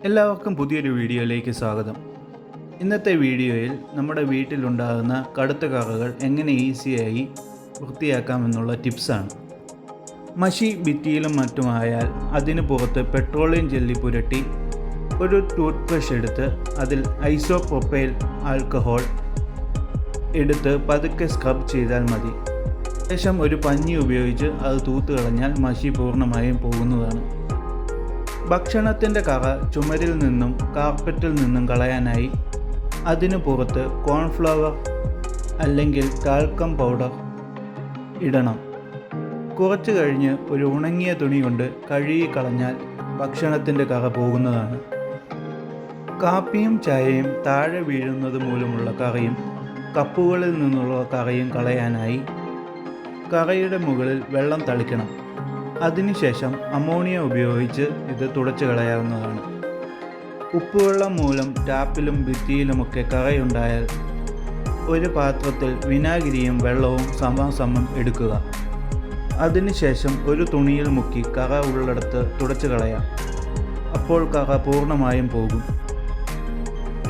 എല്ലാവർക്കും പുതിയൊരു വീഡിയോയിലേക്ക് സ്വാഗതം. ഇന്നത്തെ വീഡിയോയിൽ നമ്മുടെ വീട്ടിലുണ്ടാകുന്ന കടുത്ത കറകൾ എങ്ങനെ ഈസിയായി വൃത്തിയാക്കാമെന്നുള്ള ടിപ്സാണ്. മഷി ഭിത്തിയിലും മറ്റുമായാൽ അതിന് പുറത്ത് പെട്രോളിയം ജെല്ലി പുരട്ടി ഒരു ടൂത്ത് ബ്രഷ് എടുത്ത് അതിൽ ഐസോപ്രോപ്പൈൽ ആൽക്കഹോൾ എടുത്ത് പതുക്കെ സ്ക്രബ് ചെയ്താൽ മതി. ശേഷം ഒരു പഞ്ഞി ഉപയോഗിച്ച് അത് തൂത്ത് കളഞ്ഞാൽ മഷി പൂർണ്ണമായും പോകുന്നതാണ്. ഭക്ഷണത്തിൻ്റെ കറ ചുമരിൽ നിന്നും കാർപ്പറ്റിൽ നിന്നും കളയാനായി അതിനു പുറത്ത് കോൺഫ്ലവർ അല്ലെങ്കിൽ ടാൽക്കം പൗഡർ ഇടണം. കുറച്ച് കഴിഞ്ഞ് ഒരു ഉണങ്ങിയ തുണി കൊണ്ട് കഴുകി കളഞ്ഞാൽ ഭക്ഷണത്തിൻ്റെ കറ പോകുന്നതാണ്. കാപ്പിയും ചായയും താഴെ വീഴുന്നത് മൂലമുള്ള കറയും കപ്പുകളിൽ നിന്നുള്ള കറയും കളയാനായി കറയുടെ മുകളിൽ വെള്ളം തളിക്കണം. അതിനുശേഷം അമോണിയ ഉപയോഗിച്ച് ഇത് തുടച്ചു കളയാവുന്നതാണ്. ഉപ്പുവെള്ളം മൂലം ടാപ്പിലും ഭിത്തിയിലുമൊക്കെ കറയുണ്ടായാൽ ഒരു പാത്രത്തിൽ വിനാഗിരിയും വെള്ളവും സമം എടുക്കുക. അതിനുശേഷം ഒരു തുണിയിൽ മുക്കി കറ ഉള്ളിടത്ത് തുടച്ചു കളയാം. അപ്പോൾ കറ പൂർണ്ണമായും പോകും.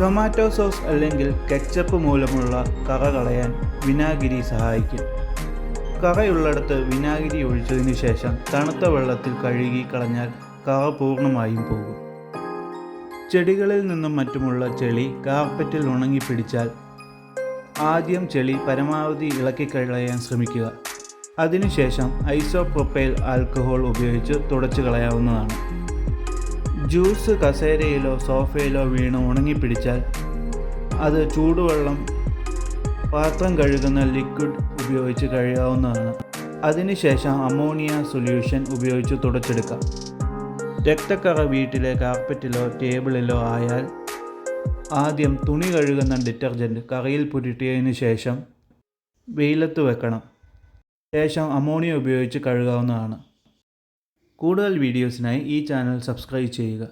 ടൊമാറ്റോ സോസ് അല്ലെങ്കിൽ കെച്ചപ്പ് മൂലമുള്ള കറ കളയാൻ വിനാഗിരി സഹായിക്കും. കറയുള്ളിടത്ത് വിനാഗിരി ഒഴിച്ചതിന് ശേഷം തണുത്ത വെള്ളത്തിൽ കഴുകി കളഞ്ഞാൽ കറ പൂർണ്ണമായും പോകും. ചെടികളിൽ നിന്നും മറ്റുമുള്ള ചെളി കാർപ്പറ്റിൽ ഉണങ്ങിപ്പിടിച്ചാൽ ആദ്യം ചെളി പരമാവധി ഇളക്കിക്കളയാൻ ശ്രമിക്കുക. അതിനുശേഷം ഐസോപ്രോപ്പൈൽ ആൽക്കഹോൾ ഉപയോഗിച്ച് തുടച്ചു കളയാവുന്നതാണ്. ജ്യൂസ് കസേരയിലോ സോഫയിലോ വീണ് ഉണങ്ങിപ്പിടിച്ചാൽ അത് ചൂടുവെള്ളം പാത്രം കഴുകുന്ന ലിക്വിഡ് ഉപയോഗിച്ച് കഴുകാവുന്നതാണ്. അതിനുശേഷം അമോണിയ സൊല്യൂഷൻ ഉപയോഗിച്ച് തുടച്ചെടുക്കാം. രക്തക്കറ വീട്ടിലെ കാർപ്പറ്റിലോ ടേബിളിലോ ആയാൽ ആദ്യം തുണി കഴുകുന്ന ഡിറ്റർജൻറ്റ് കറയിൽ പുരട്ടിയതിന് ശേഷം വെയിലത്ത് വെക്കണം. ശേഷം അമോണിയ ഉപയോഗിച്ച് കഴുകാവുന്നതാണ്. കൂടുതൽ വീഡിയോസിനായി ഈ ചാനൽ സബ്സ്ക്രൈബ് ചെയ്യുക.